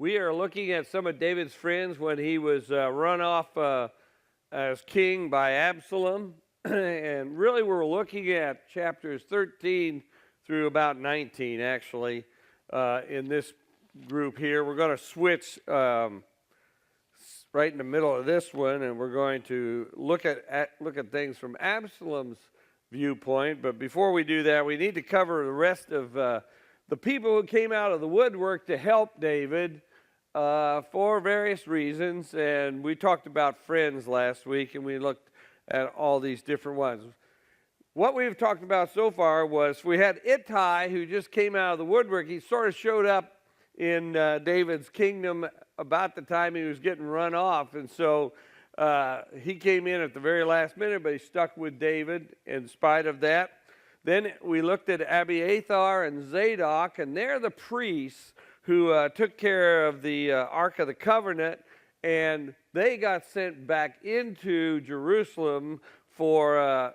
We are looking at some of David's friends when he was run off as king by Absalom. And really we're looking at chapters 13 through about 19, actually, in this group here. We're going to switch right in the middle of this one, and we're going to look at things from Absalom's viewpoint. But before we do that, we need to cover the rest of the people who came out of the woodwork to help David for various reasons. And we talked about friends last week, and we looked at all these different ones. What we've talked about so far was we had Ittai, who just came out of the woodwork. He sort of showed up in David's kingdom about the time he was getting run off. And so he came in at the very last minute, but he stuck with David in spite of that. Then we looked at Abiathar and Zadok, and they're the priests who took care of the Ark of the Covenant, and they got sent back into Jerusalem for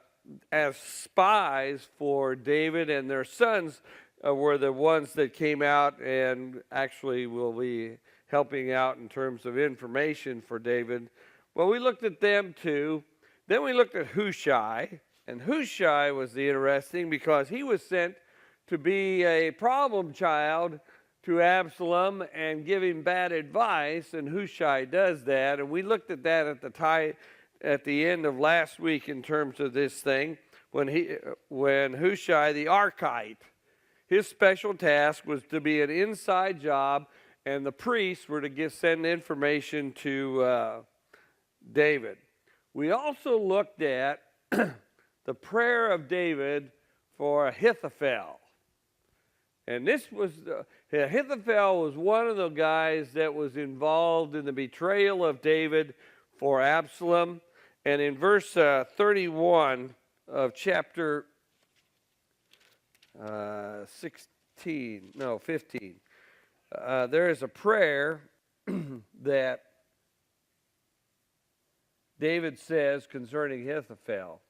as spies for David, and their sons were the ones that came out and actually will be helping out in terms of information for David. Well, we looked at them too. Then we looked at Hushai, and Hushai was interesting because he was sent to be a problem child to Absalom and give him bad advice, and Hushai does that. And we looked at that at the end of last week in terms of this thing, when Hushai the Archite, his special task was to be an inside job, and the priests were to send information to David. We also looked at the prayer of David for Ahithophel. And this was, Ahithophel was one of the guys that was involved in the betrayal of David for Absalom. And in verse 31 of chapter 15, there is a prayer that David says concerning Ahithophel.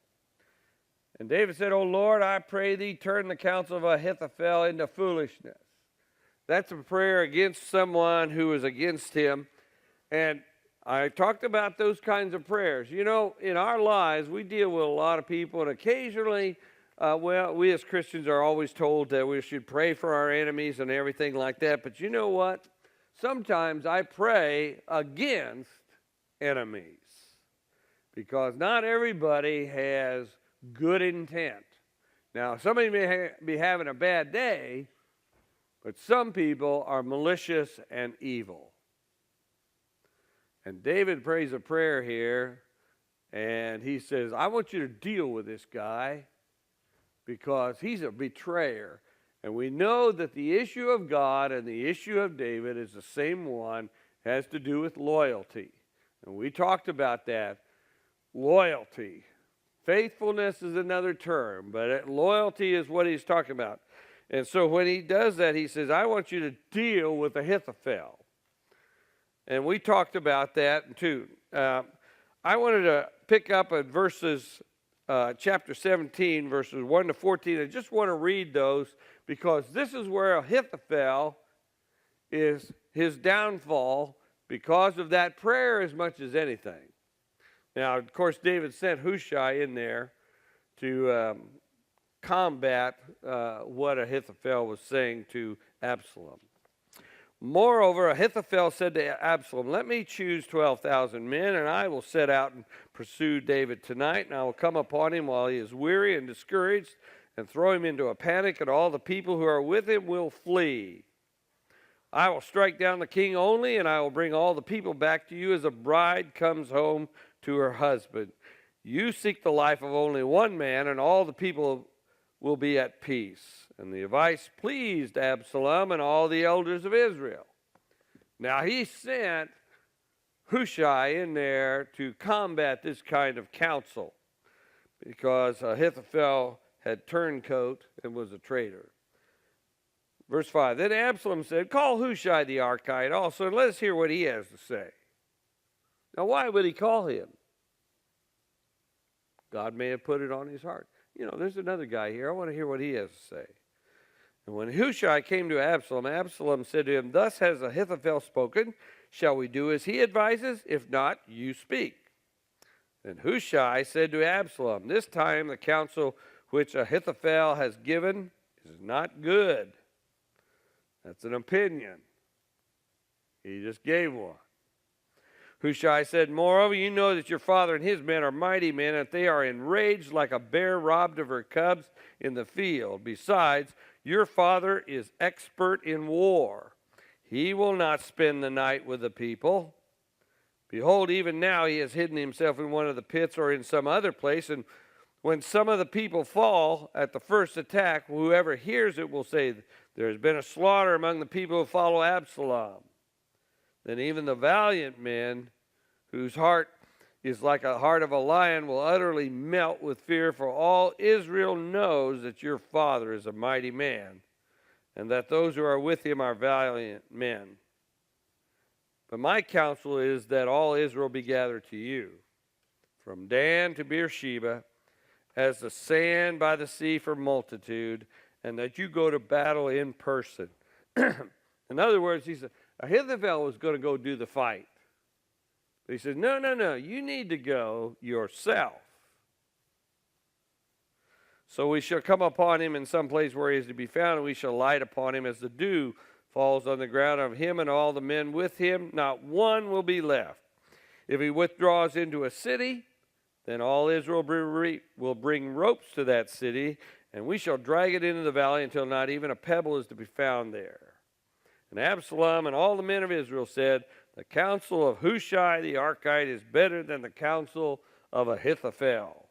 And David said, "O Lord, I pray thee, turn the counsel of Ahithophel into foolishness." That's a prayer against someone who is against him. And I talked about those kinds of prayers. You know, in our lives, we deal with a lot of people, and occasionally, we as Christians are always told that we should pray for our enemies and everything like that. But you know what? Sometimes I pray against enemies, because not everybody has good intent. Now, somebody may be having a bad day, but some people are malicious and evil. And David prays a prayer here, and he says, I want you to deal with this guy because he's a betrayer. And we know that the issue of God and the issue of David is the same one, has to do with loyalty. And we talked about that. Loyalty. Faithfulness is another term, but loyalty is what he's talking about. And so when he does that, he says, I want you to deal with Ahithophel. And we talked about that too. I wanted to pick up at chapter 17, verses 1 to 14. I just want to read those because this is where Ahithophel is his downfall because of that prayer as much as anything. Now, of course, David sent Hushai in there to combat what Ahithophel was saying to Absalom. Moreover, Ahithophel said to Absalom, let me choose 12,000 men, and I will set out and pursue David tonight, and I will come upon him while he is weary and discouraged, and throw him into a panic, and all the people who are with him will flee. I will strike down the king only, and I will bring all the people back to you as a bride comes home to her husband. You seek the life of only one man, and all the people will be at peace. And the advice pleased Absalom and all the elders of Israel. Now he sent Hushai in there to combat this kind of counsel because Ahithophel had turncoat and was a traitor. Verse 5, then Absalom said, call Hushai the Archite also, and let us hear what he has to say. Now, why would he call him? God may have put it on his heart. You know, there's another guy here. I want to hear what he has to say. And when Hushai came to Absalom, Absalom said to him, "Thus has Ahithophel spoken. Shall we do as he advises? If not, you speak." Then Hushai said to Absalom, "This time the counsel which Ahithophel has given is not good." That's an opinion. He just gave one. Hushai said, "Moreover, you know that your father and his men are mighty men, and that they are enraged like a bear robbed of her cubs in the field. Besides, your father is expert in war. He will not spend the night with the people. Behold, even now he has hidden himself in one of the pits or in some other place, and when some of the people fall at the first attack, whoever hears it will say, 'There has been a slaughter among the people who follow Absalom.' Then even the valiant men, whose heart is like a heart of a lion, will utterly melt with fear, for all Israel knows that your father is a mighty man, and that those who are with him are valiant men. But my counsel is that all Israel be gathered to you, from Dan to Beersheba, as the sand by the sea for multitude, and that you go to battle in person." In other words, he said, Ahithophel was going to go do the fight. But he said, no, you need to go yourself. "So we shall come upon him in some place where he is to be found, and we shall light upon him as the dew falls on the ground of him and all the men with him. Not one will be left. If he withdraws into a city, then all Israel will bring ropes to that city, and we shall drag it into the valley until not even a pebble is to be found there." And Absalom and all the men of Israel said, "The counsel of Hushai the Archite is better than the counsel of Ahithophel.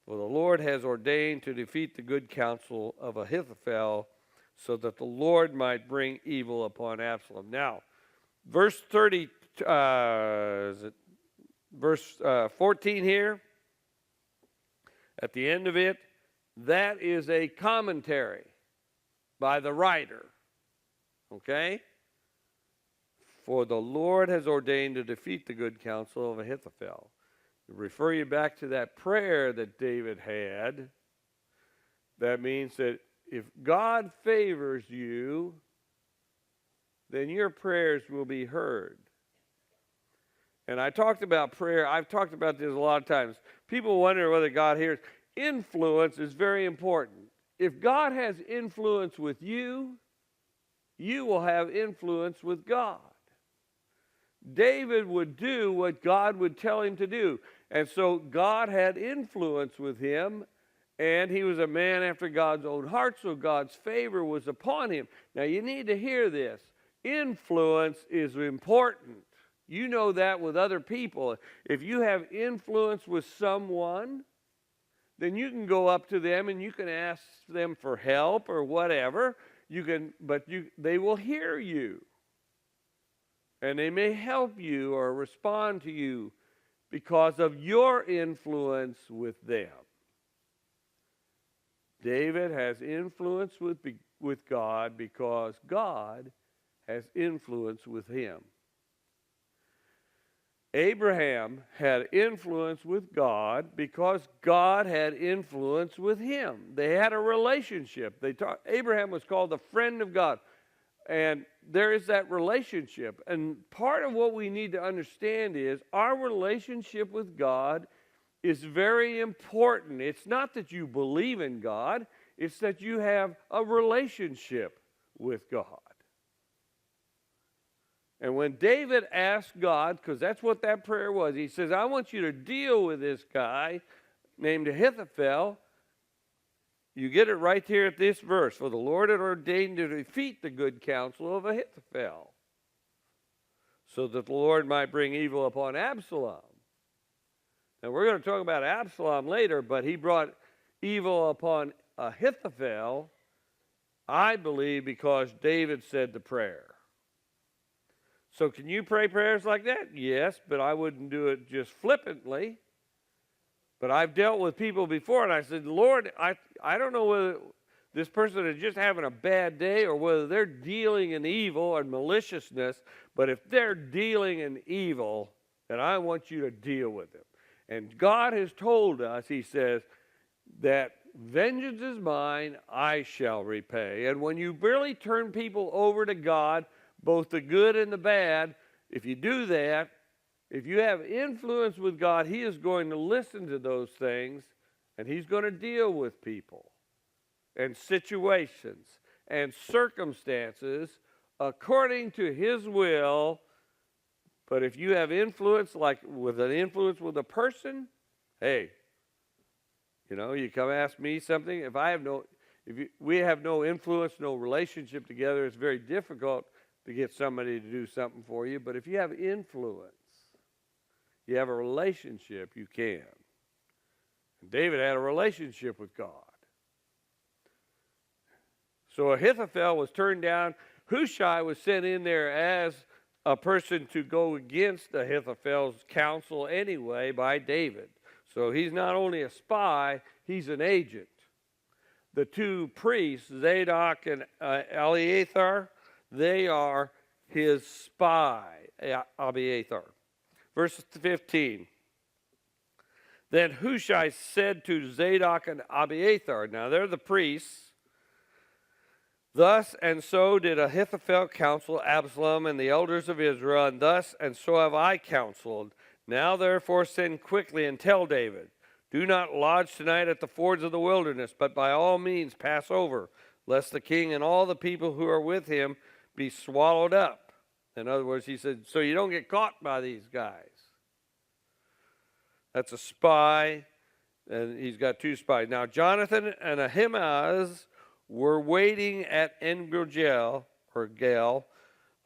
For the Lord has ordained to defeat the good counsel of Ahithophel, so that the Lord might bring evil upon Absalom." Now, verse 14 here, at the end of it, that is a commentary by the writer. Okay? "For the Lord has ordained to defeat the good counsel of Ahithophel." To refer you back to that prayer that David had, that means that if God favors you, then your prayers will be heard. And I talked about prayer. I've talked about this a lot of times. People wonder whether God hears. Influence is very important. If God has influence with you, you will have influence with God. David would do what God would tell him to do. And so God had influence with him, and he was a man after God's own heart, so God's favor was upon him. Now you need to hear this. Influence is important. You know that with other people. If you have influence with someone, then you can go up to them and you can ask them for help or whatever. They will hear you. And they may help you or respond to you because of your influence with them. David has influence with God because God has influence with him. Abraham had influence with God because God had influence with him. They had a relationship. Abraham was called the friend of God. And there is that relationship. And part of what we need to understand is our relationship with God is very important. It's not that you believe in God. It's that you have a relationship with God. And when David asked God, because that's what that prayer was, he says, "I want you to deal with this guy named Ahithophel." You get it right here at this verse. "For the Lord had ordained to defeat the good counsel of Ahithophel, so that the Lord might bring evil upon Absalom." And we're going to talk about Absalom later, but he brought evil upon Ahithophel, I believe, because David said the prayer. So can you pray prayers like that? Yes, but I wouldn't do it just flippantly. But I've dealt with people before, and I said, "Lord, I don't know whether this person is just having a bad day or whether they're dealing in evil and maliciousness, but if they're dealing in evil, then I want you to deal with them." And God has told us, he says, that vengeance is mine, I shall repay. And when you really turn people over to God, both the good and the bad, if you do that, if you have influence with God, he is going to listen to those things, and he's going to deal with people and situations and circumstances according to his will. But if you have influence, like with an influence with a person, hey, you come ask me something. If we have no influence, no relationship together, it's very difficult to get somebody to do something for you. But if you have influence, you have a relationship, you can. And David had a relationship with God. So Ahithophel was turned down. Hushai was sent in there as a person to go against Ahithophel's counsel anyway by David. So he's not only a spy, he's an agent. The two priests, Zadok and Eleazar, they are his spy, Abiathar. Verse 15. Then Hushai said to Zadok and Abiathar, now they're the priests, thus and so did Ahithophel counsel Absalom and the elders of Israel, and thus and so have I counseled. Now therefore send quickly and tell David, do not lodge tonight at the fords of the wilderness, but by all means pass over, lest the king and all the people who are with him be swallowed up. In other words, he said, so you don't get caught by these guys. That's a spy, and he's got two spies. Now Jonathan and Ahimaaz were waiting at En-Gogel, or Gel.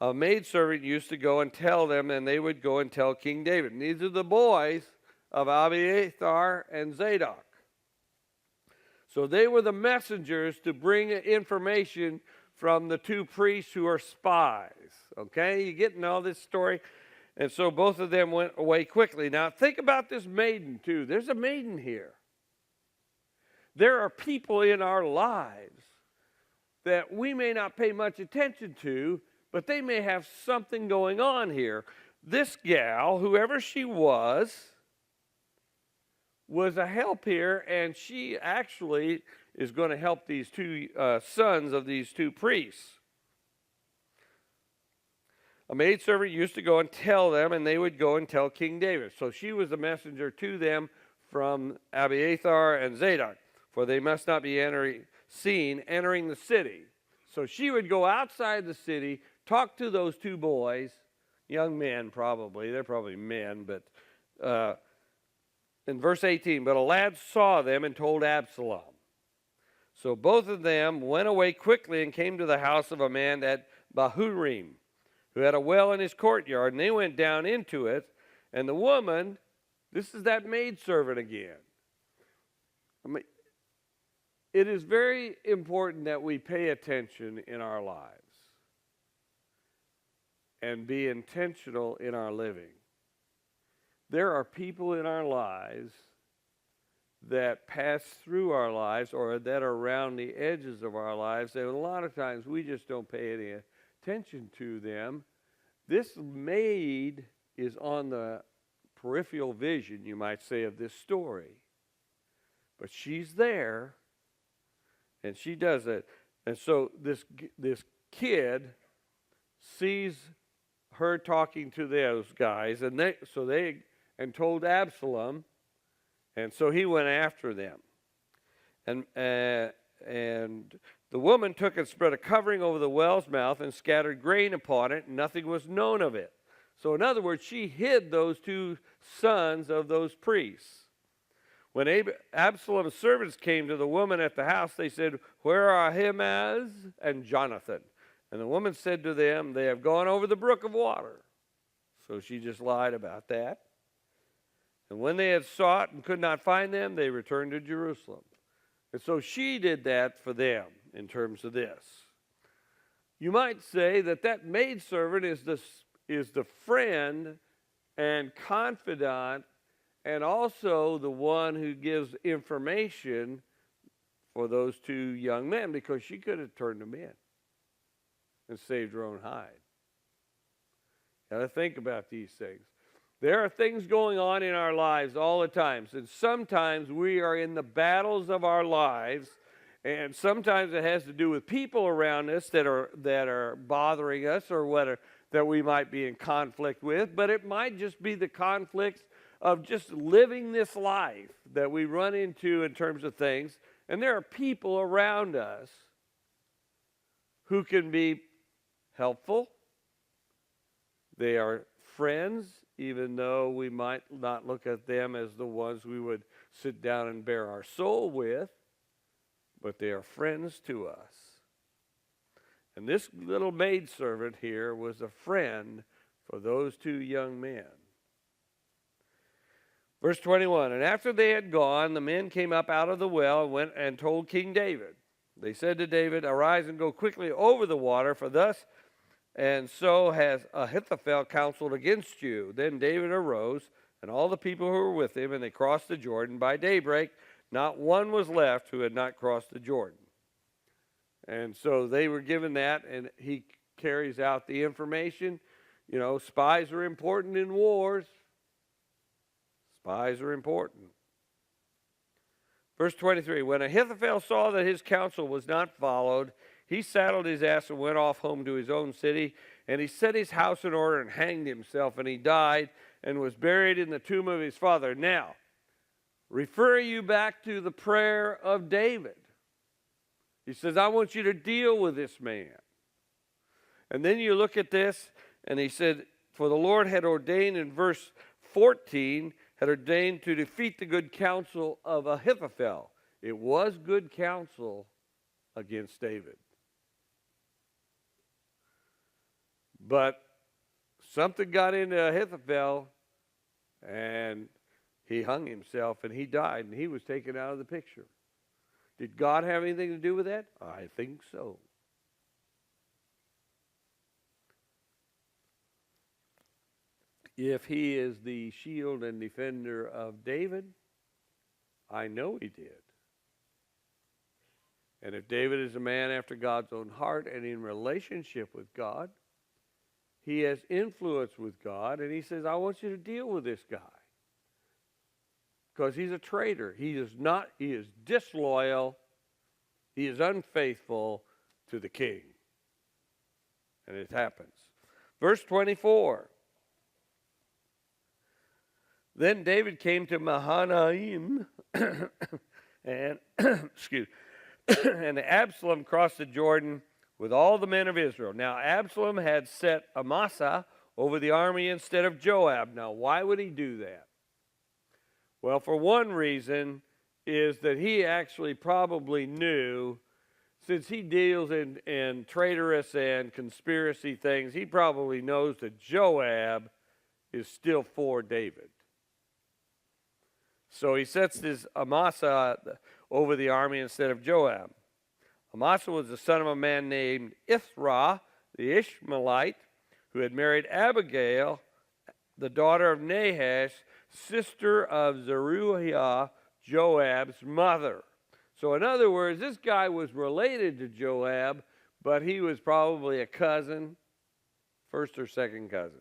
A maidservant used to go and tell them, and they would go and tell King David. And these are the boys of Abiathar and Zadok. So they were the messengers to bring information from the two priests who are spies. Okay, you getting all this story? And so both of them went away quickly. Now think about this maiden too. There's a maiden here. There are people in our lives that we may not pay much attention to, but they may have something going on here. This gal, whoever she was a help here, and she actually is going to help these two sons of these two priests. A maidservant used to go and tell them, and they would go and tell King David. So she was a messenger to them from Abiathar and Zadok, for they must not be seen entering the city. So she would go outside the city, talk to those two boys, young men probably, they're probably men, but in verse 18, but a lad saw them and told Absalom. So both of them went away quickly and came to the house of a man at Bahurim, who had a well in his courtyard, and they went down into it, and the woman, this is that maidservant again. It is very important that we pay attention in our lives and be intentional in our living. There are people in our lives that pass through our lives or that are around the edges of our lives, and a lot of times we just don't pay any attention to them. This maid is on the peripheral vision, you might say, of this story. But she's there, and she does it. And so this kid sees her talking to those guys, and they told Absalom, and so he went after them. And the woman took and spread a covering over the well's mouth and scattered grain upon it, and nothing was known of it. So in other words, she hid those two sons of those priests. When Absalom's servants came to the woman at the house, they said, where are Ahimaaz and Jonathan? And the woman said to them, they have gone over the brook of water. So she just lied about that. And when they had sought and could not find them, they returned to Jerusalem. And so she did that for them in terms of this. You might say that maidservant is the friend and confidant, and also the one who gives information for those two young men, because she could have turned them in and saved her own hide. Got to think about these things. There are things going on in our lives all the time. And sometimes we are in the battles of our lives, and sometimes it has to do with people around us that are bothering us, or whether that we might be in conflict with. But it might just be the conflicts of just living this life that we run into in terms of things. And there are people around us who can be helpful. They are friends, even though we might not look at them as the ones we would sit down and bare our soul with, but they are friends to us. And this little maidservant here was a friend for those two young men. Verse 21, and after they had gone, the men came up out of the well and went and told King David. They said to David, arise and go quickly over the water, for thus and so has Ahithophel counseled against you. Then David arose, and all the people who were with him, and they crossed the Jordan. By daybreak, not one was left who had not crossed the Jordan. And so they were given that, and he carries out the information. You know, spies are important in wars. Spies are important. Verse 23, when Ahithophel saw that his counsel was not followed, he saddled his ass and went off home to his own city, and he set his house in order and hanged himself, and he died and was buried in the tomb of his father. Now, refer you back to the prayer of David. He says, I want you to deal with this man. And then you look at this, and he said, for the Lord had ordained in verse 14, had ordained to defeat the good counsel of Ahithophel. It was good counsel against David. But something got into Ahithophel, and he hung himself, and he died, and he was taken out of the picture. Did God have anything to do with that? I think so. If he is the shield and defender of David, I know he did. And if David is a man after God's own heart and in relationship with God, he has influence with God, and he says, I want you to deal with this guy. Because he's a traitor. He is disloyal. He is unfaithful to the king. And it happens. Verse 24. Then David came to Mahanaim, and and Absalom crossed the Jordan with all the men of Israel. Now Absalom had set Amasa over the army instead of Joab. Now why would he do that? Well, for one reason is that he actually probably knew, since he deals in traitorous and conspiracy things, he probably knows that Joab is still for David. So he sets his Amasa over the army instead of Joab. Amasa was the son of a man named Ithra, the Ishmaelite, who had married Abigail, the daughter of Nahash, sister of Zeruiah, Joab's mother. So in other words, this guy was related to Joab, but he was probably a cousin, first or second cousin,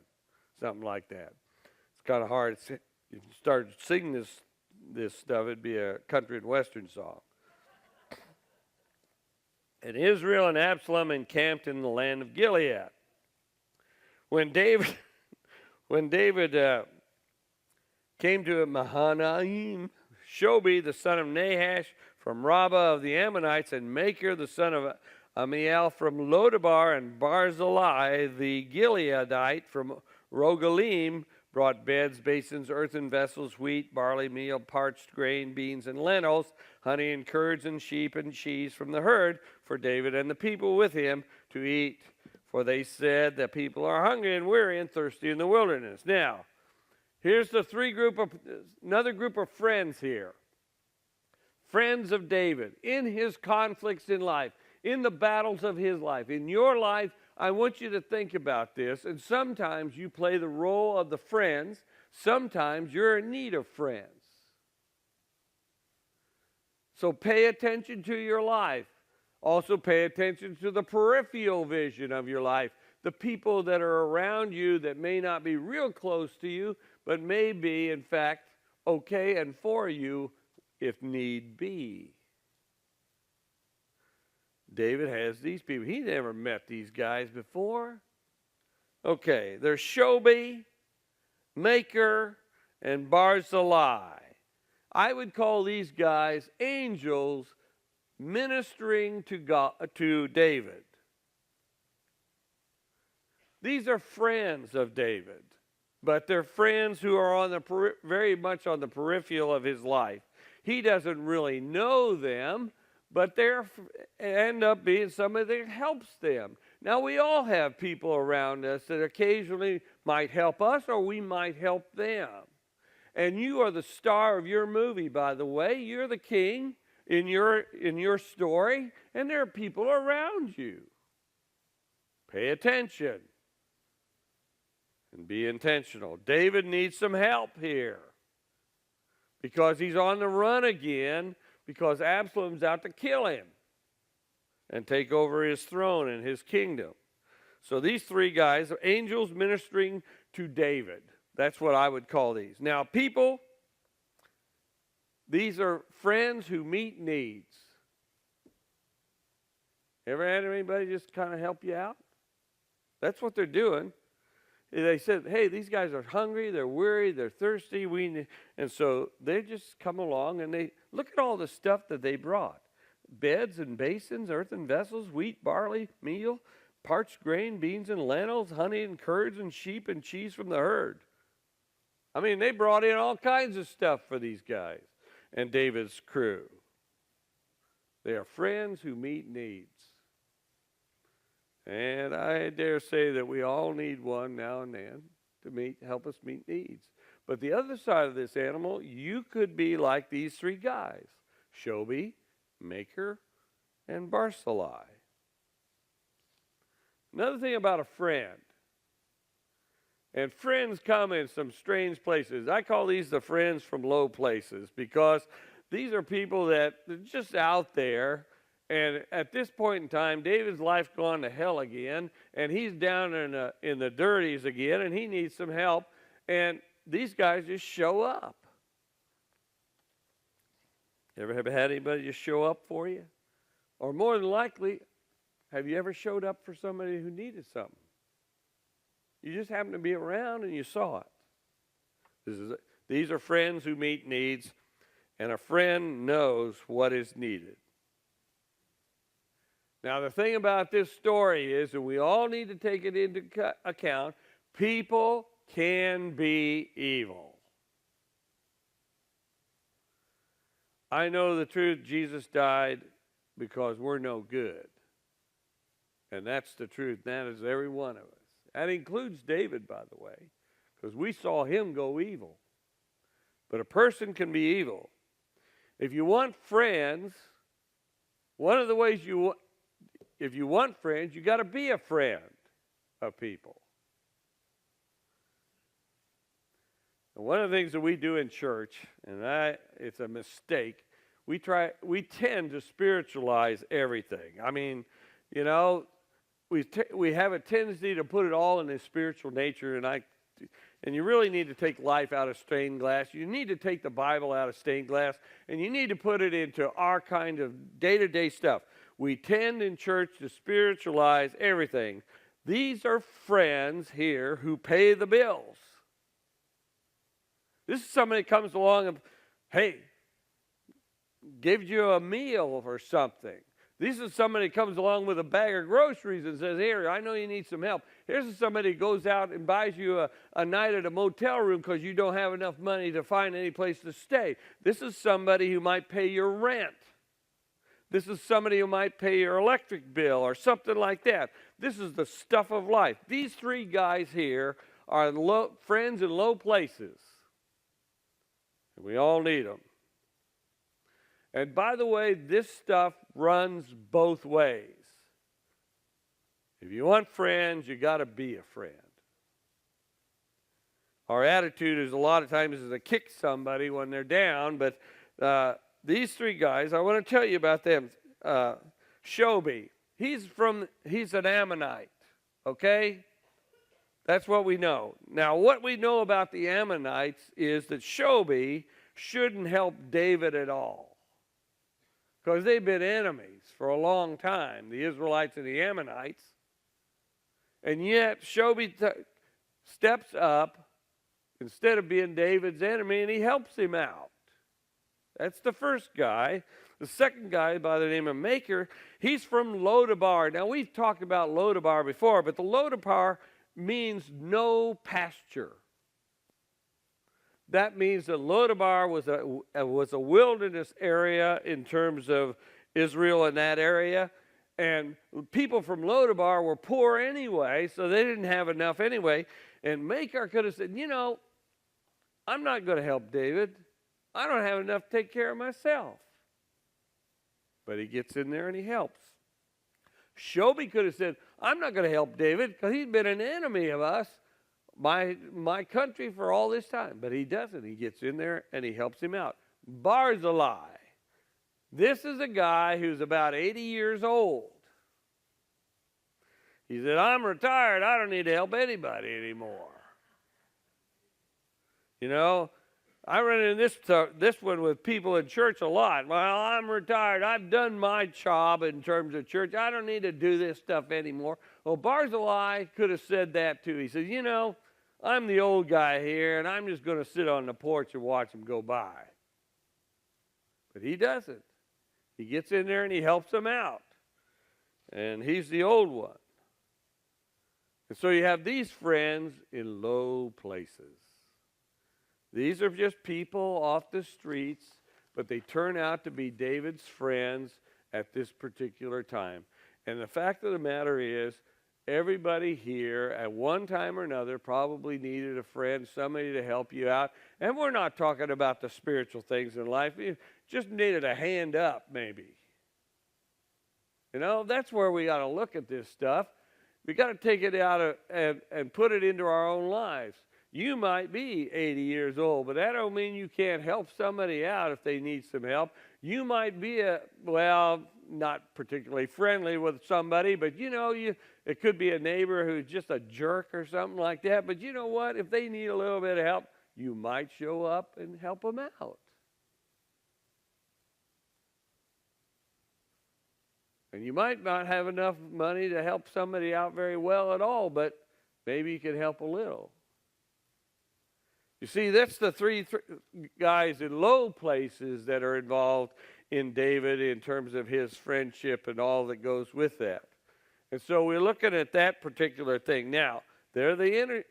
something like that. It's kind of hard. If you start singing this stuff, it'd be a country and western song. And Israel and Absalom encamped in the land of Gilead. When David came to Mahanaim, Shobi, the son of Nahash, from Rabbah of the Ammonites, and Machir, the son of Amiel, from Lodabar, and Barzillai, the Gileadite, from Rogelim, brought beds, basins, earthen vessels, wheat, barley, meal, parched grain, beans, and lentils, honey and curds, and sheep and cheese from the herd for David and the people with him to eat. For they said, the people are hungry and weary and thirsty in the wilderness. Now, here's the another group of friends here. Friends of David in his conflicts in life, in the battles of his life. In your life, I want you to think about this. And sometimes you play the role of the friends. Sometimes you're in need of friends. So pay attention to your life. Also pay attention to the peripheral vision of your life. The people that are around you that may not be real close to you, but may be, in fact, okay and for you if need be. David has these people. He never met these guys before. Okay, there's Shobi, Maker, and Barzillai. I would call these guys angels ministering to God, to David. These are friends of David, but they're friends who are on the very much on the peripheral of his life. He doesn't really know them, but they end up being somebody that helps them. Now, we all have people around us that occasionally might help us or we might help them. And you are the star of your movie, by the way. You're the king in your story, and there are people around you. Pay attention and be intentional. David needs some help here because he's on the run again because Absalom's out to kill him and take over his throne and his kingdom. So these three guys are angels ministering to David. That's what I would call these. Now, people, these are friends who meet needs. Ever had anybody just kind of help you out? That's what they're doing. They said, hey, these guys are hungry, they're weary, they're thirsty, and so they just come along and they look at all the stuff that they brought. Beds and basins, earthen vessels, wheat, barley, meal, parched grain, beans and lentils, honey and curds and sheep and cheese from the herd. I mean, they brought in all kinds of stuff for these guys and David's crew. They are friends who meet needs. And I dare say that we all need one now and then to help us meet needs. But the other side of this animal, you could be like these three guys, Shobi, Maker, and Barzillai. Another thing about a friend, and friends come in some strange places. I call these the friends from low places because these are people that are just out there. And at this point in time, David's life's gone to hell again, and he's down in the dirties again, and he needs some help. And these guys just show up. Ever have had anybody just show up for you? Or more than likely, have you ever showed up for somebody who needed something? You just happened to be around and you saw it. These are friends who meet needs, and a friend knows what is needed. Now, the thing about this story is that we all need to take it into account. People can be evil. I know the truth. Jesus died because we're no good. And that's the truth. That is every one of us. That includes David, by the way, because we saw him go evil. But a person can be evil. If you want friends, one of the ways if you want friends, you got to be a friend of people. And one of the things that we do in church, and it's a mistake, we tend to spiritualize everything. I mean, you know, we have a tendency to put it all in a spiritual nature, and you really need to take life out of stained glass. You need to take the Bible out of stained glass, and you need to put it into our kind of day-to-day stuff. We tend in church to spiritualize everything. These are friends here who pay the bills. This is somebody that comes along and, hey, gives you a meal or something. This is somebody that comes along with a bag of groceries and says, here, I know you need some help. Here's somebody who goes out and buys you a night at a motel room because you don't have enough money to find any place to stay. This is somebody who might pay your rent. This is somebody who might pay your electric bill or something like that. This is the stuff of life. These three guys here are friends in low places. And we all need them. And by the way, this stuff runs both ways. If you want friends, you got to be a friend. Our attitude is a lot of times is to kick somebody when they're down, but these three guys, I want to tell you about them. Shobi, he's an Ammonite, okay? That's what we know. Now, what we know about the Ammonites is that Shobi shouldn't help David at all, because they've been enemies for a long time, the Israelites and the Ammonites. And yet, Shobi steps up instead of being David's enemy, and he helps him out. That's the first guy. The second guy, by the name of Maker, he's from Lodabar. Now, we've talked about Lodabar before, but the Lodabar means no pasture. That means that Lodabar was a wilderness area in terms of Israel in that area. And people from Lodabar were poor anyway, so they didn't have enough anyway. And Maker could have said, you know, I'm not going to help David. I don't have enough to take care of myself. But he gets in there and he helps. Shobi could have said, I'm not going to help David because he's been an enemy of us, my country, for all this time. But he doesn't. He gets in there and he helps him out. Barzillai. This is a guy who's about 80 years old. He said, I'm retired. I don't need to help anybody anymore. You know, I run into this one with people in church a lot. Well, I'm retired. I've done my job in terms of church. I don't need to do this stuff anymore. Well, Barzillai could have said that too. He says, you know, I'm the old guy here, and I'm just going to sit on the porch and watch them go by. But he doesn't. He gets in there and he helps them out. And he's the old one. And so you have these friends in low places. These are just people off the streets, but they turn out to be David's friends at this particular time. And the fact of the matter is, everybody here at one time or another probably needed a friend, somebody to help you out. And we're not talking about the spiritual things in life. You just needed a hand up, maybe. You know, that's where we got to look at this stuff. We got to take it out and put it into our own lives. You might be 80 years old, but that don't mean you can't help somebody out if they need some help. You might be not particularly friendly with somebody, but you know, it could be a neighbor who's just a jerk or something like that. But you know what? If they need a little bit of help, you might show up and help them out. And you might not have enough money to help somebody out very well at all, but maybe you can help a little. You see, that's the three guys in low places that are involved in David in terms of his friendship and all that goes with that. And so we're looking at that particular thing. Now, they're the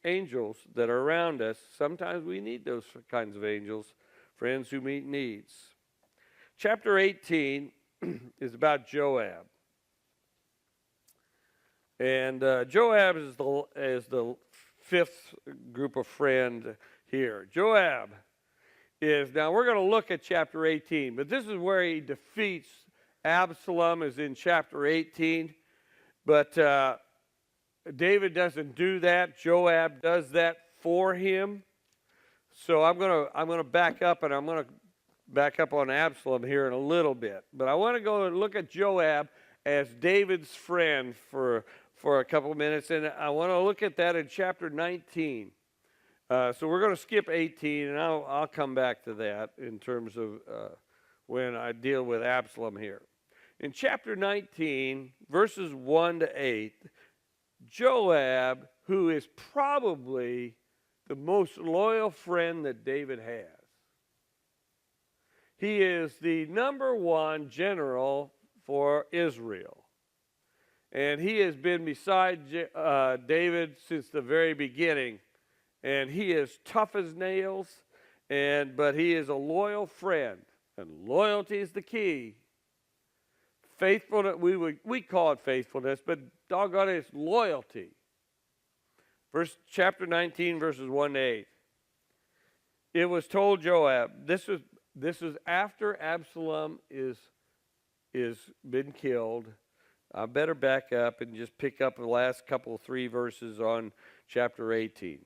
angels that are around us. Sometimes we need those kinds of angels, friends who meet needs. Chapter 18 is about Joab. And Joab is the fifth group of friend here. Joab is, now we're going to look at chapter 18, but this is where he defeats Absalom, is in chapter 18. But David doesn't do that. Joab does that for him. So I'm going to back up, and I'm going to back up on Absalom here in a little bit. But I want to go and look at Joab as David's friend for a couple of minutes, and I want to look at that in chapter 19. So we're going to skip 18, and I'll come back to that in terms of when I deal with Absalom here. In chapter 19, verses 1 to 8, Joab, who is probably the most loyal friend that David has. He is the number one general for Israel. And he has been beside David since the very beginning. And he is tough as nails, but he is a loyal friend. And loyalty is the key. Faithfulness, we call it faithfulness, but doggone it, it's loyalty. Chapter 19, verses 1 to 8. It was told Joab, this is after Absalom is been killed. I better back up and just pick up the last couple, 3 verses on chapter 18.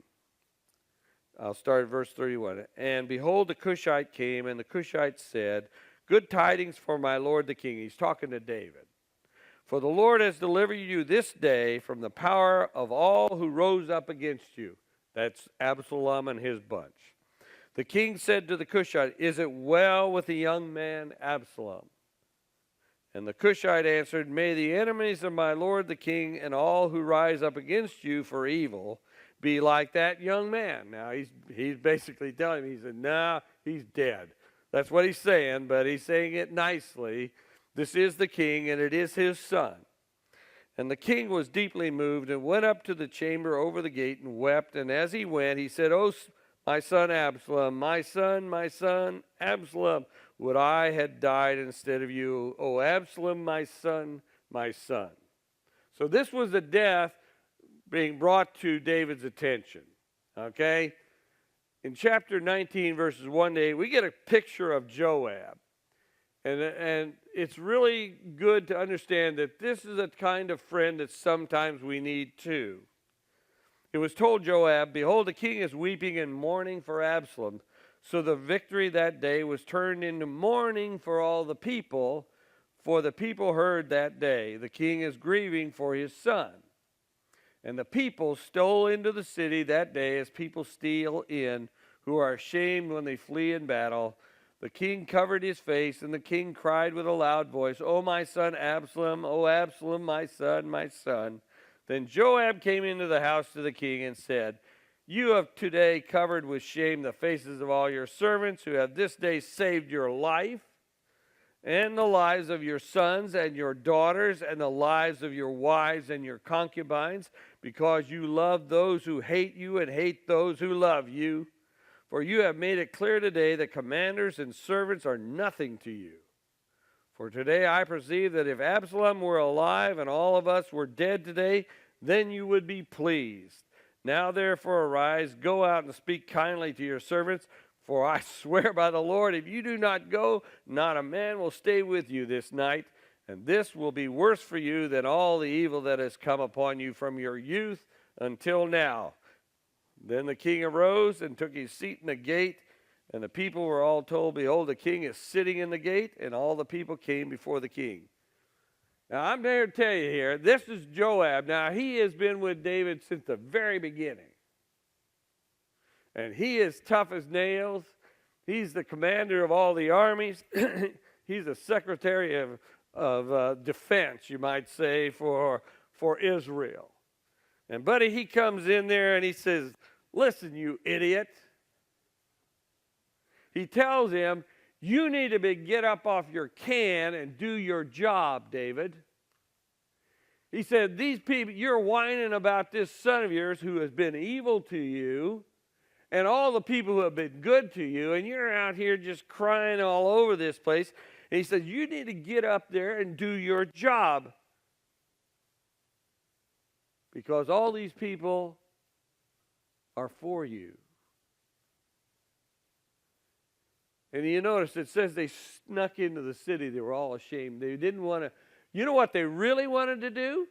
I'll start at verse 31. And behold, the Cushite came, and the Cushite said, Good tidings for my lord the king. He's talking to David. For the Lord has delivered you this day from the power of all who rose up against you. That's Absalom and his bunch. The king said to the Cushite, is it well with the young man Absalom? And the Cushite answered, may the enemies of my lord the king and all who rise up against you for evil be like that young man. Now, he's basically telling him, he said, no, he's dead. That's what he's saying, but he's saying it nicely. This is the king, and it is his son. And the king was deeply moved and went up to the chamber over the gate and wept. And as he went, he said, oh, my son Absalom, my son, Absalom, would I had died instead of you. Oh, Absalom, my son, my son. So this was the death being brought to David's attention, okay? In chapter 19, verses 1 to 8, we get a picture of Joab. And it's really good to understand that this is a kind of friend that sometimes we need too. It was told Joab, behold, the king is weeping and mourning for Absalom. So the victory that day was turned into mourning for all the people, for the people heard that day, the king is grieving for his son. And the people stole into the city that day as people steal in, who are ashamed when they flee in battle. The king covered his face, and the king cried with a loud voice, O my son Absalom, O Absalom, my son, my son. Then Joab came into the house to the king and said, you have today covered with shame the faces of all your servants who have this day saved your life and the lives of your sons and your daughters and the lives of your wives and your concubines, because you love those who hate you and hate those who love you. For you have made it clear today that commanders and servants are nothing to you. For today I perceive that if Absalom were alive and all of us were dead today, then you would be pleased. Now therefore arise, go out and speak kindly to your servants, for I swear by the Lord, if you do not go, not a man will stay with you this night, and this will be worse for you than all the evil that has come upon you from your youth until now. Then the king arose and took his seat in the gate, and the people were all told, behold, the king is sitting in the gate, and all the people came before the king. Now, I'm there to tell you here, this is Joab. Now, he has been with David since the very beginning. And he is tough as nails. He's the commander of all the armies. He's the secretary of defense, you might say, for Israel. And, buddy, he comes in there and he says, listen, you idiot. He tells him, you need to get up off your can and do your job, David. He said, these people, you're whining about this son of yours who has been evil to you and all the people who have been good to you, and you're out here just crying all over this place. And he said, you need to get up there and do your job, because all these people are for you. And you notice it says they snuck into the city. They were all ashamed. They didn't want to. You know what they really wanted to do?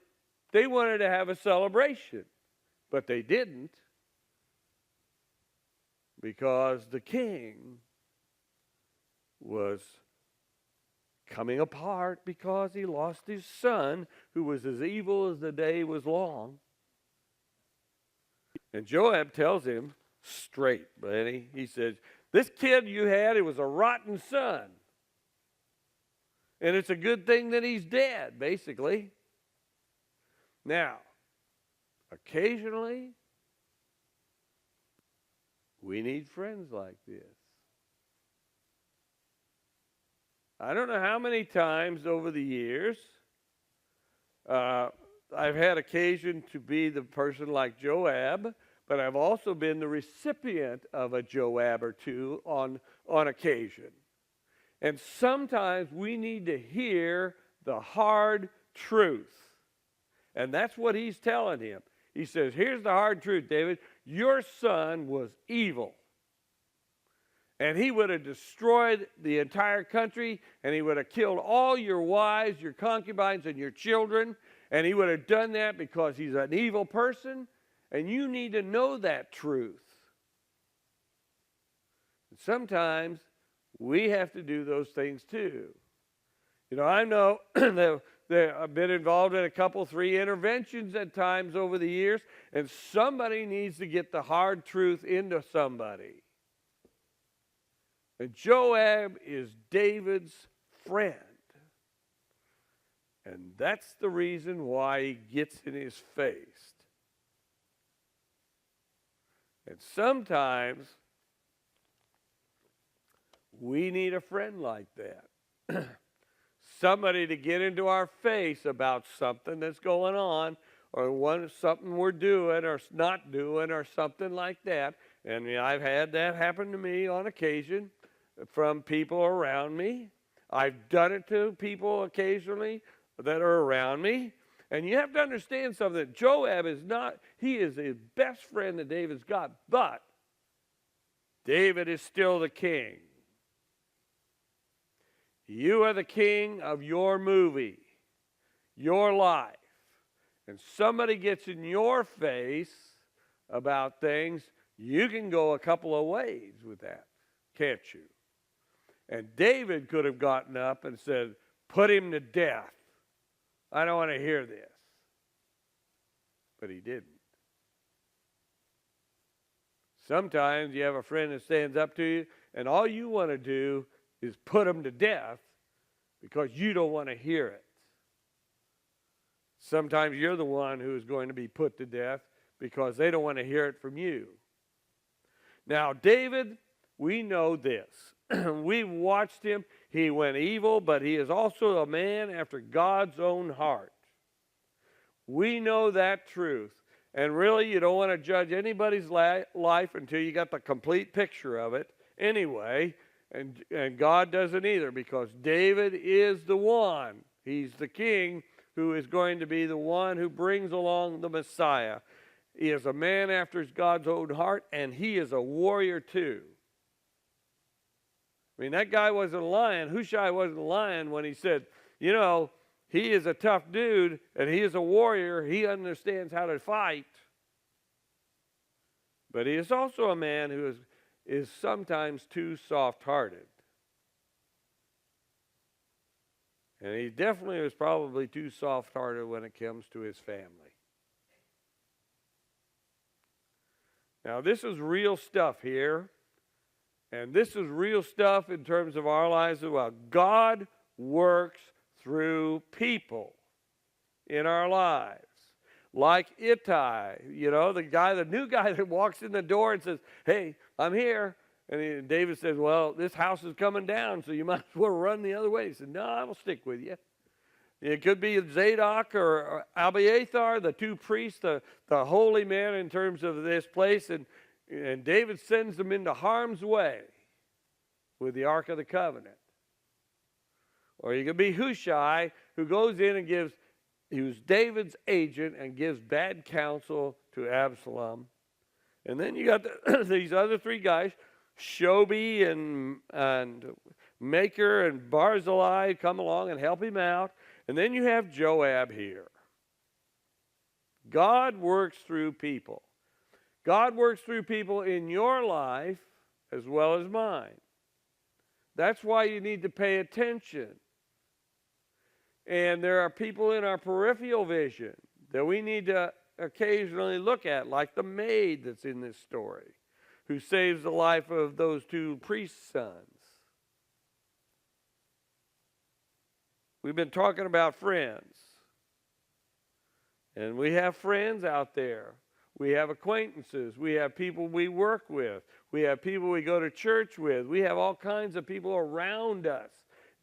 They wanted to have a celebration. But they didn't, because the king was coming apart because he lost his son, who was as evil as the day was long. And Joab tells him straight, buddy. He says, this kid you had, it was a rotten son. And it's a good thing that he's dead, basically. Now, occasionally, we need friends like this. I don't know how many times over the years I've had occasion to be the person like Joab, but I've also been the recipient of a Joab or two on occasion. And sometimes we need to hear the hard truth. And that's what he's telling him. He says, here's the hard truth, David. Your son was evil. And he would have destroyed the entire country, and he would have killed all your wives, your concubines, and your children. And he would have done that because he's an evil person. And you need to know that truth. And sometimes we have to do those things too. You know, I know that I've been involved in a couple, 3 interventions at times over the years, and somebody needs to get the hard truth into somebody. And Joab is David's friend. And that's the reason why he gets in his face. And sometimes we need a friend like that. Somebody to get into our face about something that's going on, or something we're doing or not doing, or something like that. And I've had that happen to me on occasion from people around me. I've done it to people occasionally that are around me. And you have to understand something, that Joab is not, he is the best friend that David's got, but David is still the king. You are the king of your movie, your life. And somebody gets in your face about things, you can go a couple of ways with that, can't you? And David could have gotten up and said, put him to death. I don't want to hear this. But he didn't. Sometimes you have a friend that stands up to you, and all you want to do is put them to death because you don't want to hear it. Sometimes you're the one who is going to be put to death because they don't want to hear it from you. Now, David, we know this. We've watched him. He went evil, but he is also a man after God's own heart. We know that truth. And really, you don't want to judge anybody's life until you got the complete picture of it anyway. And God doesn't either, because David is the one. He's the king who is going to be the one who brings along the Messiah. He is a man after God's own heart, and he is a warrior too. I mean, that guy wasn't lying. Hushai wasn't lying when he said, you know, he is a tough dude, and he is a warrior. He understands how to fight. But he is also a man who is sometimes too soft-hearted. And he definitely was probably too soft-hearted when it comes to his family. Now, this is real stuff here. And this is real stuff in terms of our lives as well. God works through people in our lives. Like Ittai, you know, the new guy that walks in the door and says, hey, I'm here. And David says, well, this house is coming down, so you might as well run the other way. He said, no, I will stick with you. It could be Zadok or Abiathar, the 2 priests, the holy men in terms of this place. And David sends them into harm's way with the Ark of the Covenant. Or you could be Hushai, who goes in and he was David's agent and gives bad counsel to Absalom. And then you got these other 3 guys, Shobi and Maker and Barzillai, come along and help him out. And then you have Joab here. God works through people. God works through people in your life as well as mine. That's why you need to pay attention. And there are people in our peripheral vision that we need to occasionally look at, like the maid that's in this story, who saves the life of those 2 priests' sons. We've been talking about friends. And we have friends out there. We have acquaintances. We have people we work with. We have people we go to church with. We have all kinds of people around us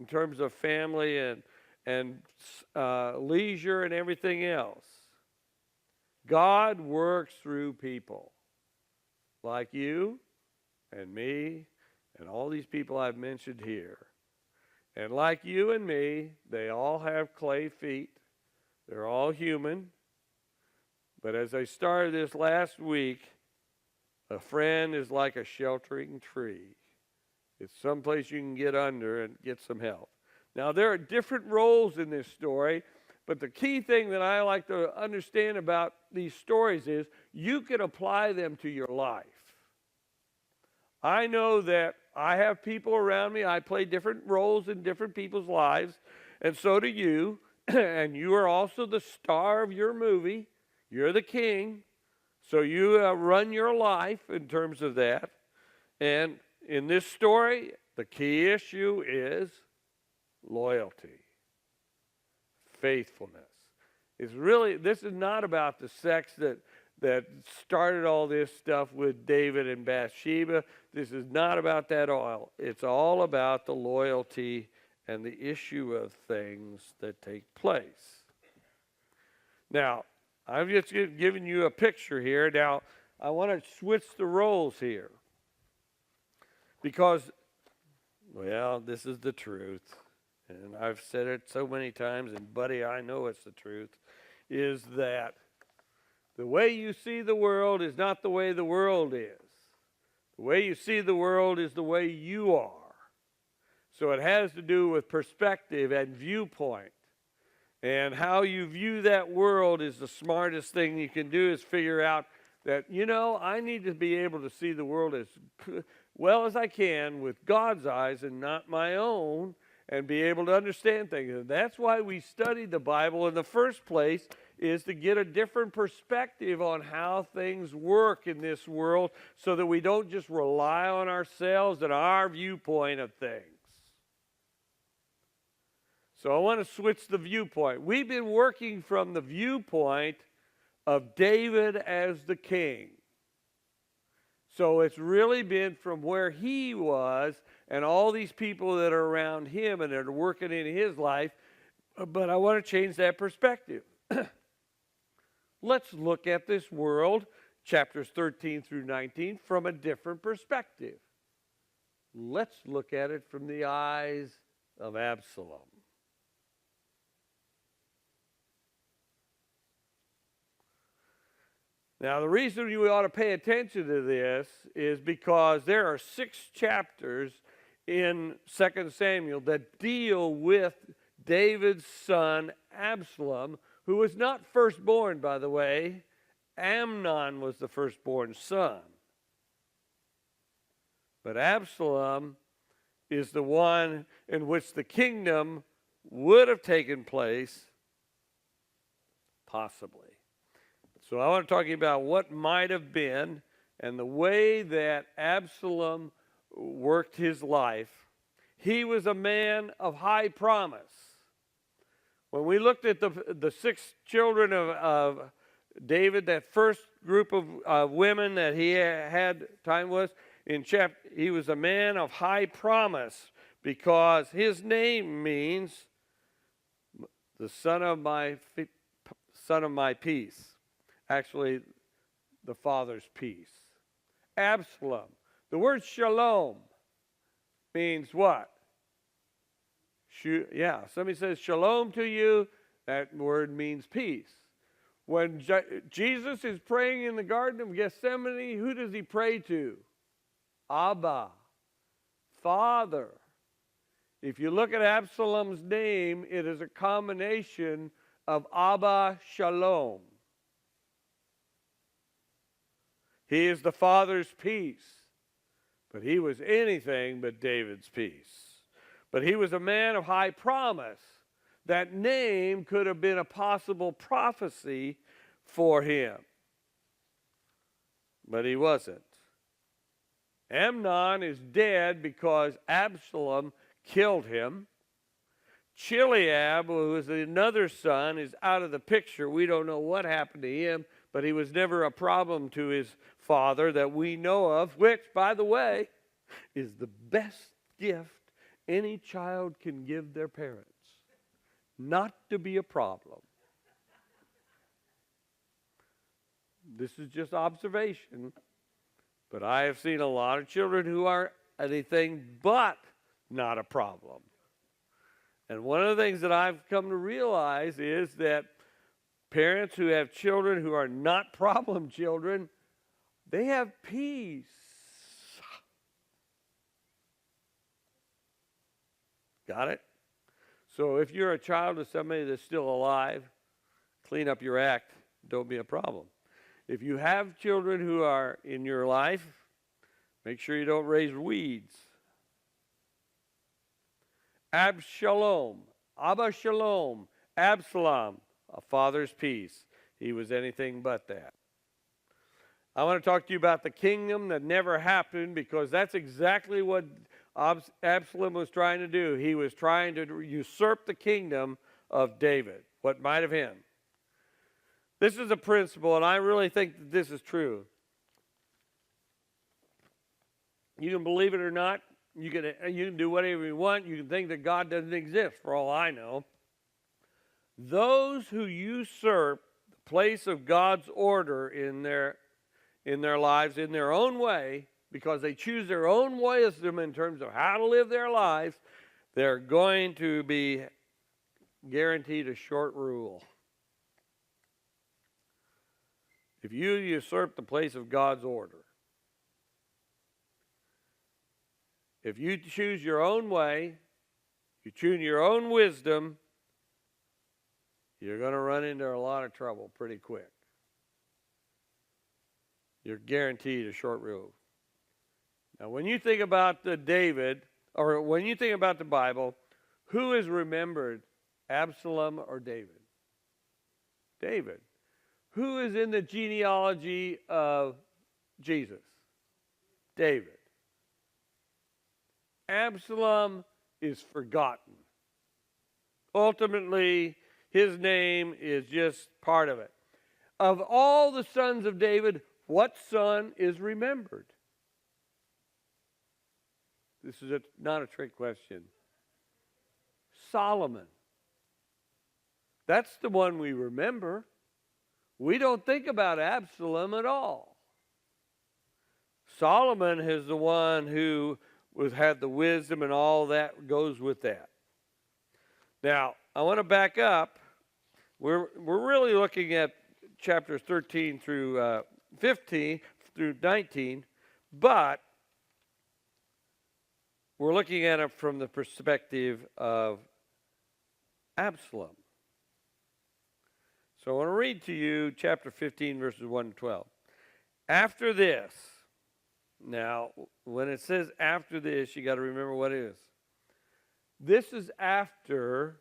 in terms of family and leisure and everything else. God works through people like you and me and all these people I've mentioned here. And like you and me, they all have clay feet. They're all human. But as I started this last week, a friend is like a sheltering tree. It's someplace you can get under and get some help. Now, there are different roles in this story, but the key thing that I like to understand about these stories is you can apply them to your life. I know that I have people around me. I play different roles in different people's lives, and so do you. and you are also the star of your movie. You're the king. So you run your life in terms of that. And in this story, the key issue is loyalty, faithfulness. This is not about the sex that started all this stuff with David and Bathsheba. This is not about that all. It's all about the loyalty and the issue of things that take place. Now, I've just given you a picture here. Now, I want to switch the roles here. Because, well, this is the truth. And I've said it so many times, and buddy, I know it's the truth, is that the way you see the world is not the way the world is. The way you see the world is the way you are. So it has to do with perspective and viewpoint. And how you view that world is the smartest thing you can do, is figure out that, I need to be able to see the world as well as I can with God's eyes and not my own, and be able to understand things. And that's why we study the Bible in the first place, is to get a different perspective on how things work in this world, so that we don't just rely on ourselves and our viewpoint of things. So I want to switch the viewpoint. We've been working from the viewpoint of David as the king. So it's really been from where he was and all these people that are around him and that are working in his life. But I want to change that perspective. Let's look at this world, chapters 13 through 19, from a different perspective. Let's look at it from the eyes of Absalom. Now, the reason you ought to pay attention to this is because there are 6 chapters in 2 Samuel that deal with David's son Absalom, who was not firstborn, by the way. Amnon was the firstborn son. But Absalom is the one in which the kingdom would have taken place, possibly. So I want to talk about what might have been and the way that Absalom worked his life. He was a man of high promise. When we looked at the 6 children of David, that first group of women that he had time with, he was a man of high promise, because his name means the son of my peace. Actually, the Father's peace. Absalom. The word shalom means what? Somebody says shalom to you, that word means peace. When Jesus is praying in the Garden of Gethsemane, who does he pray to? Abba, Father. If you look at Absalom's name, it is a combination of Abba Shalom. He is the Father's peace, but he was anything but David's peace. But he was a man of high promise. That name could have been a possible prophecy for him, but he wasn't. Amnon is dead because Absalom killed him. Chileab, who was another son, is out of the picture. We don't know what happened to him, but he was never a problem to his father that we know of, which, by the way, is the best gift any child can give their parents. Not to be a problem. This is just observation, but I have seen a lot of children who are anything but not a problem. And one of the things that I've come to realize is that parents who have children who are not problem children, they have peace. Got it? So if you're a child of somebody that's still alive, clean up your act. Don't be a problem. If you have children who are in your life, make sure you don't raise weeds. Abba Shalom, Absalom, a father's peace. He was anything but that. I want to talk to you about the kingdom that never happened, because that's exactly what Absalom was trying to do. He was trying to usurp the kingdom of David, what might have been. This is a principle, and I really think that this is true. You can believe it or not. You can do whatever you want. You can think that God doesn't exist, for all I know. Those who usurp the place of God's order in their lives in their own way, because they choose their own wisdom in terms of how to live their lives, they're going to be guaranteed a short rule. If you usurp the place of God's order, if you choose your own way, you choose your own wisdom, you're going to run into a lot of trouble pretty quick. You're guaranteed a short rule. Now, when you think about David, or when you think about the Bible, who is remembered, Absalom or David? David. Who is in the genealogy of Jesus? David. Absalom is forgotten. Ultimately, his name is just part of it. Of all the sons of David, what son is remembered? This is not a trick question. Solomon. That's the one we remember. We don't think about Absalom at all. Solomon is the one who had the wisdom and all that goes with that. Now, I want to back up. We're really looking at chapters 13 through 15 through 19, but we're looking at it from the perspective of Absalom. So I want to read to you chapter 15, verses 1 to 12. After this, now, when it says after this, you got to remember what it is. This is after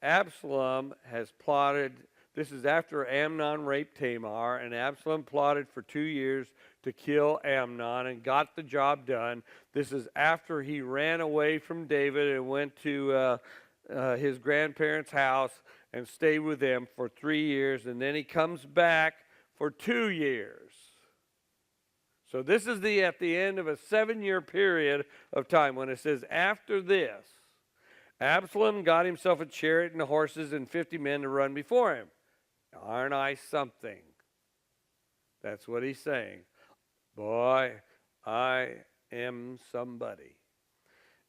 Absalom has plotted. This is after Amnon raped Tamar, and Absalom plotted for 2 years to kill Amnon and got the job done. This is after he ran away from David and went to his grandparents' house and stayed with them for 3 years, and then he comes back for 2 years. So this is at the end of a 7-year period of time. When it says after this, Absalom got himself a chariot and horses and 50 men to run before him. Aren't I something? That's what he's saying. Boy, I am somebody.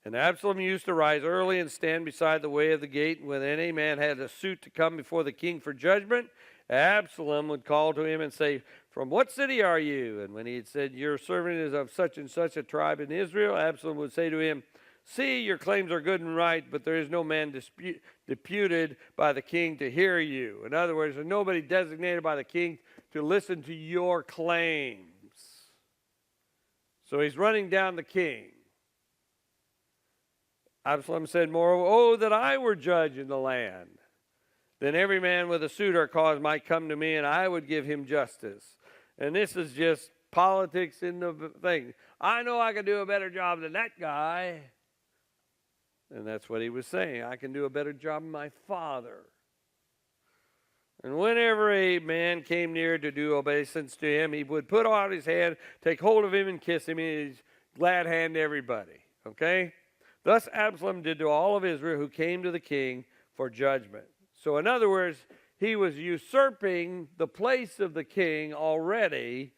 And Absalom used to rise early and stand beside the way of the gate. And when any man had a suit to come before the king for judgment, Absalom would call to him and say, "From what city are you?" And when he had said, "Your servant is of such and such a tribe in Israel," Absalom would say to him, "See, your claims are good and right, but there is no man deputed by the king to hear you." In other words, there's nobody designated by the king to listen to your claims. So he's running down the king. Absalom said, "Moreover, oh, that I were judge in the land. Then every man with a suit or cause might come to me, and I would give him justice." And this is just politics in the thing. I know I can do a better job than that guy. And that's what he was saying. I can do a better job than my father. And whenever a man came near to do obeisance to him, he would put out his hand, take hold of him, and kiss him. And he's glad hand to everybody. Okay? Thus Absalom did to all of Israel who came to the king for judgment. So in other words, he was usurping the place of the king already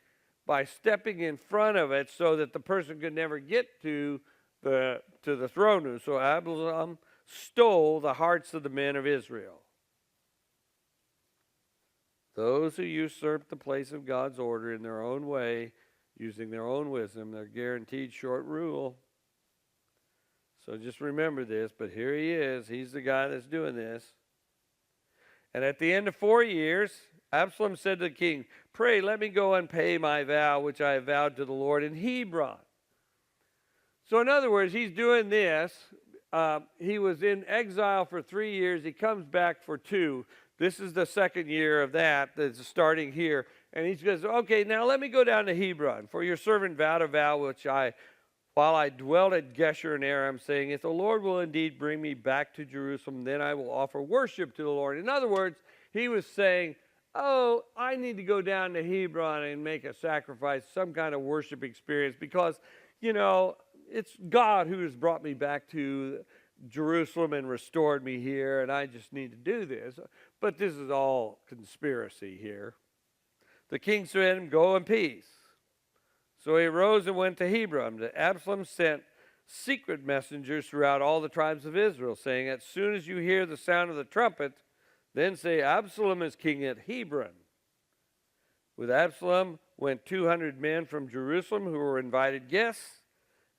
by stepping in front of it so that the person could never get to the throne room. So Absalom stole the hearts of the men of Israel. Those who usurp the place of God's order in their own way, using their own wisdom, they're guaranteed short rule. So just remember this, but here he is. He's the guy that's doing this. And at the end of 4 years, Absalom said to the king, "Pray, let me go and pay my vow, which I have vowed to the Lord in Hebron." So in other words, he's doing this He was in exile for 3 years. He comes back for 2. This is the second year of that's starting here. And he says, okay, now let me go down to Hebron. For your servant vowed a vow while I dwelt at Geshur in Aram, saying, if the Lord will indeed bring me back to Jerusalem, then I will offer worship to the Lord. In other words, he was saying, oh, I need to go down to Hebron and make a sacrifice, some kind of worship experience, because, it's God who has brought me back to Jerusalem and restored me here, and I just need to do this. But this is all conspiracy here. The king said, go in peace. So he arose and went to Hebron. But Absalom sent secret messengers throughout all the tribes of Israel, saying, as soon as you hear the sound of the trumpet, then say, Absalom is king at Hebron. With Absalom went 200 men from Jerusalem who were invited guests,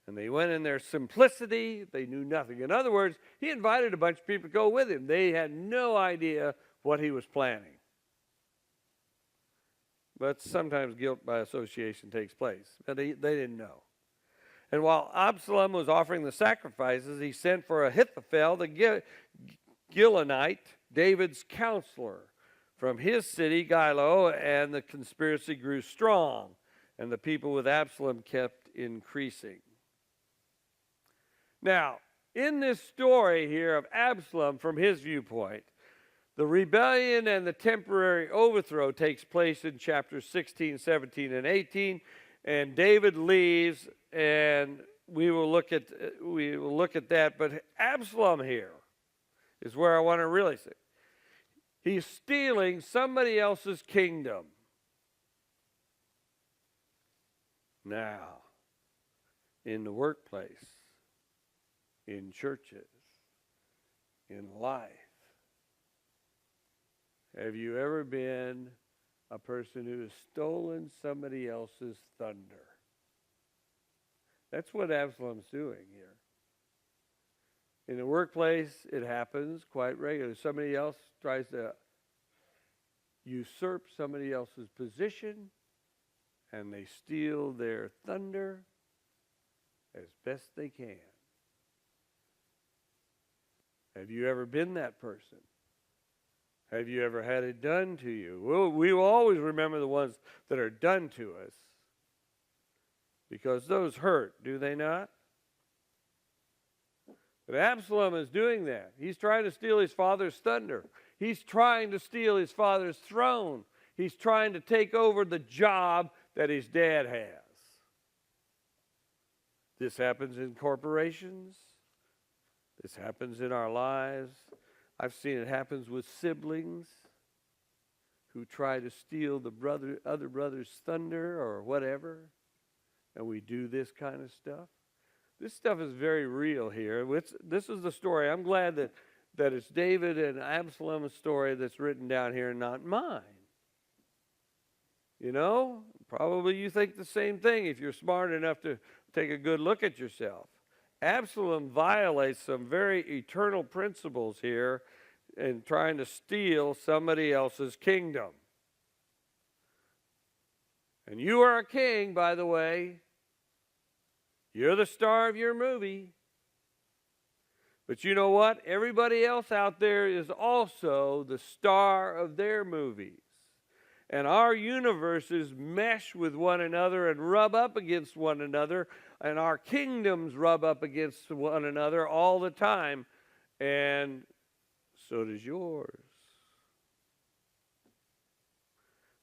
and they went in their simplicity. They knew nothing. In other words, he invited a bunch of people to go with him. They had no idea what he was planning. But sometimes guilt by association takes place. But they didn't know. And while Absalom was offering the sacrifices, he sent for Ahithophel, the Gilonite, David's counselor, from his city, Gilo, and the conspiracy grew strong, and the people with Absalom kept increasing. Now, in this story here of Absalom, from his viewpoint, the rebellion and the temporary overthrow takes place in chapters 16, 17, and 18, and David leaves, and we will look at that. But Absalom here is where I want to really say. He's stealing somebody else's kingdom. Now, in the workplace, in churches, in life, have you ever been a person who has stolen somebody else's thunder? That's what Absalom's doing here. In the workplace, it happens quite regularly. Somebody else tries to usurp somebody else's position, and they steal their thunder as best they can. Have you ever been that person? Have you ever had it done to you? We will always remember the ones that are done to us, because those hurt, do they not? But Absalom is doing that. He's trying to steal his father's thunder. He's trying to steal his father's throne. He's trying to take over the job that his dad has. This happens in corporations. This happens in our lives. I've seen it happens with siblings who try to steal the other brother's thunder or whatever, and we do this kind of stuff. This stuff is very real here. This is the story. I'm glad that it's David and Absalom's story that's written down here, not mine. Probably you think the same thing if you're smart enough to take a good look at yourself. Absalom violates some very eternal principles here in trying to steal somebody else's kingdom. And you are a king, by the way. You're the star of your movie. But you know what? Everybody else out there is also the star of their movies. And our universes mesh with one another and rub up against one another, and our kingdoms rub up against one another all the time, and so does yours.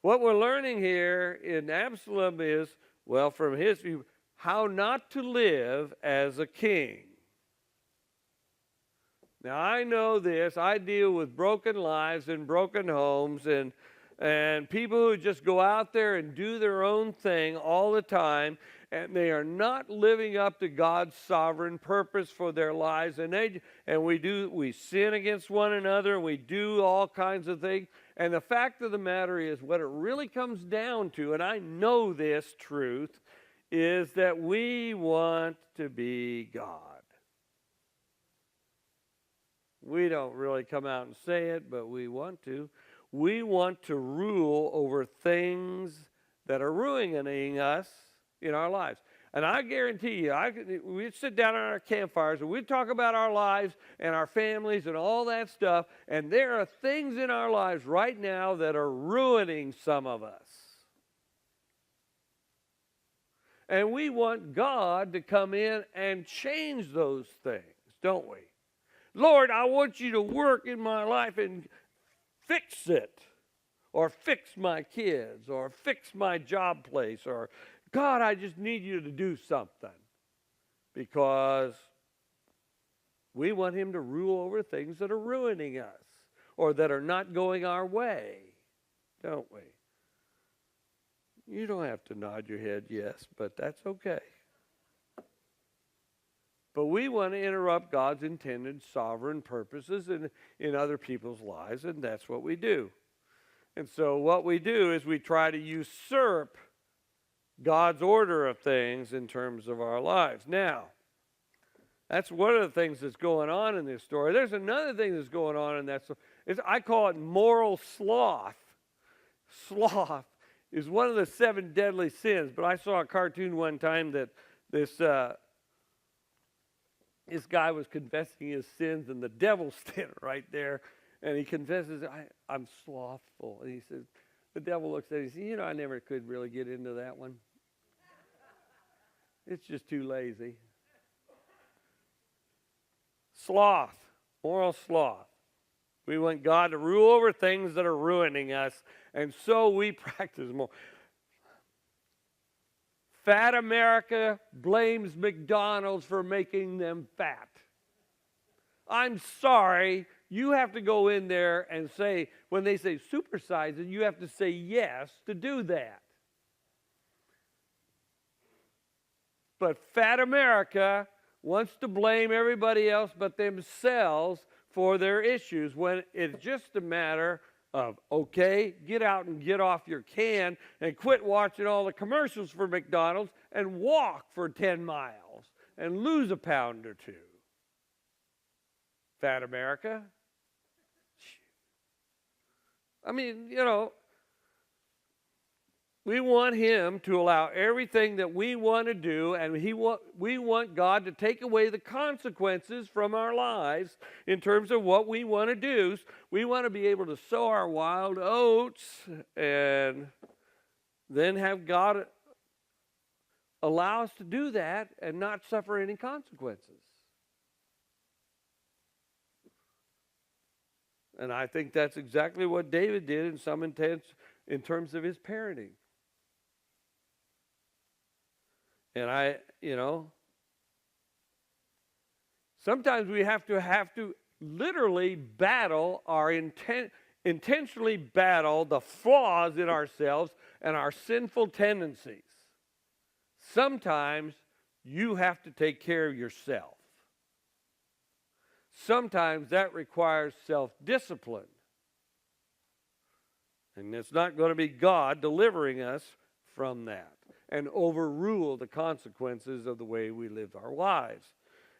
What we're learning here in Absalom is, well, from his view, how not to live as a king. Now, I know this. I deal with broken lives and broken homes and people who just go out there and do their own thing all the time, and they are not living up to God's sovereign purpose for their lives. And we sin against one another, and we do all kinds of things. And the fact of the matter is, what it really comes down to, and I know this truth, is that we want to be God. We don't really come out and say it, but we want to. We want to rule over things that are ruining us in our lives. And I guarantee you, we'd sit down on our campfires and we'd talk about our lives and our families and all that stuff. And there are things in our lives right now that are ruining some of us. And we want God to come in and change those things, don't we? Lord, I want you to work in my life and fix it. Or fix my kids. Or fix my job place. Or, God, I just need you to do something. Because we want him to rule over things that are ruining us. Or that are not going our way. Don't we? You don't have to nod your head yes, but that's okay. But we want to interrupt God's intended sovereign purposes in other people's lives, and that's what we do. And so what we do is we try to usurp God's order of things in terms of our lives. Now, that's one of the things that's going on in this story. There's another thing that's going on in that story. I call it moral sloth. Sloth is one of the 7 deadly sins. But I saw a cartoon one time that this guy was confessing his sins, and the devil's standing right there, and he confesses, I'm slothful. And he says, the devil looks at him and says, I never could really get into that one. It's just too lazy. Sloth, moral sloth. We want God to rule over things that are ruining us, and so we practice more. Fat America blames McDonald's for making them fat. I'm sorry, you have to go in there and say, when they say supersize it, you have to say yes to do that. But Fat America wants to blame everybody else but themselves for their issues, when it's just a matter of, okay, get out and get off your can and quit watching all the commercials for McDonald's and walk for 10 miles and lose a pound or 2. Fat America. I mean, we want him to allow everything that we want to do, and we want God to take away the consequences from our lives in terms of what we want to do. We want to be able to sow our wild oats and then have God allow us to do that and not suffer any consequences. And I think that's exactly what David did in some intent in terms of his parenting. And sometimes we have to literally battle intentionally battle the flaws in ourselves and our sinful tendencies. Sometimes you have to take care of yourself. Sometimes that requires self-discipline. And it's not going to be God delivering us from that and overrule the consequences of the way we live our lives.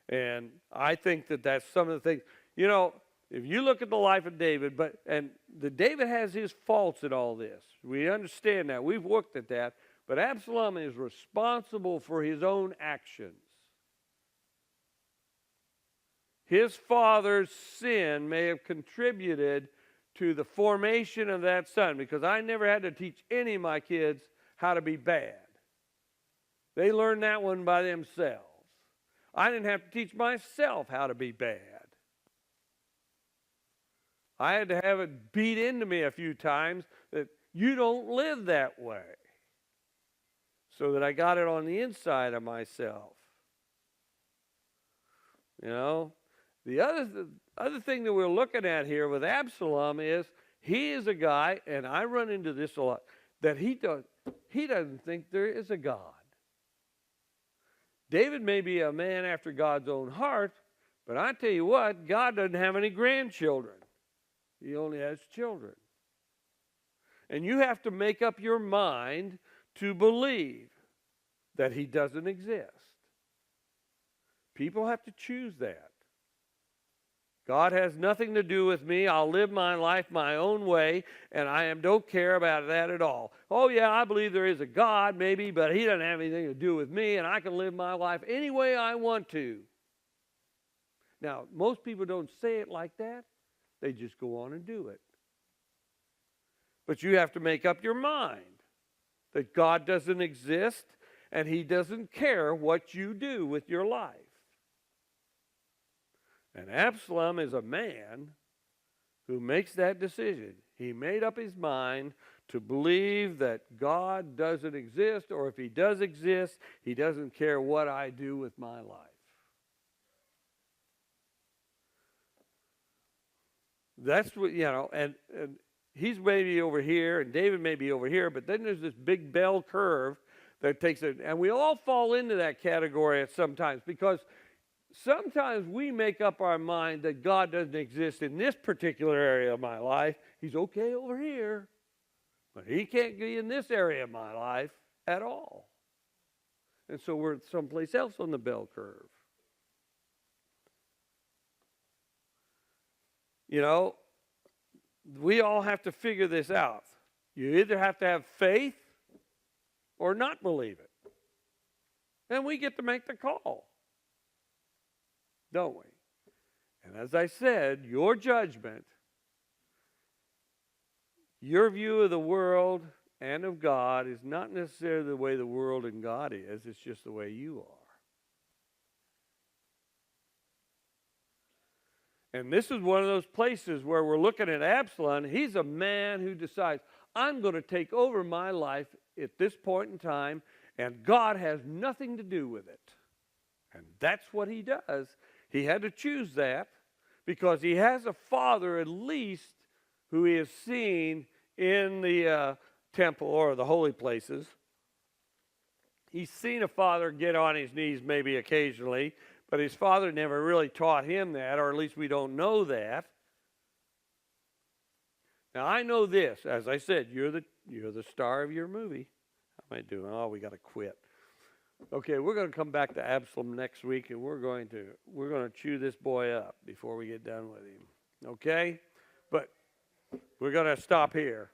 And I think that that's some of the things. If you look at the life of David, David has his faults in all this. We understand that. We've looked at that. But Absalom is responsible for his own actions. His father's sin may have contributed to the formation of that son, because I never had to teach any of my kids how to be bad. They learned that one by themselves. I didn't have to teach myself how to be bad. I had to have it beat into me a few times that you don't live that way, so that I got it on the inside of myself. The other thing that we're looking at here with Absalom is he is a guy, and I run into this a lot, that he doesn't think there is a God. David may be a man after God's own heart, but I tell you what, God doesn't have any grandchildren. He only has children. And you have to make up your mind to believe that he doesn't exist. People have to choose that. God has nothing to do with me. I'll live my life my own way, and I don't care about that at all. Oh, yeah, I believe there is a God, maybe, but he doesn't have anything to do with me, and I can live my life any way I want to. Now, most people don't say it like that. They just go on and do it. But you have to make up your mind that God doesn't exist, and he doesn't care what you do with your life. And Absalom is a man who makes that decision. He made up his mind to believe that God doesn't exist, or if he does exist, he doesn't care what I do with my life. That's what, and he's maybe over here, and David may be over here, but then there's this big bell curve that takes it, and we all fall into that category at sometimes, because sometimes we make up our mind that God doesn't exist in this particular area of my life. He's okay over here, but he can't be in this area of my life at all. And so we're someplace else on the bell curve. We all have to figure this out. You either have to have faith or not believe it. And we get to make the call, don't we? And as I said, your judgment, your view of the world and of God is not necessarily the way the world and God is. It's just the way you are. And this is one of those places where we're looking at Absalom. He's a man who decides, I'm going to take over my life at this point in time, and God has nothing to do with it. And that's what he does. He had to choose that because he has a father, at least, who he has seen in the temple or the holy places. He's seen a father get on his knees maybe occasionally, but his father never really taught him that, or at least we don't know that. Now, I know this. As I said, you're the star of your movie. How am I doing? Oh, we got to quit. Okay, we're going to come back to Absalom next week, and we're going to chew this boy up before we get done with him. Okay? But we're going to stop here.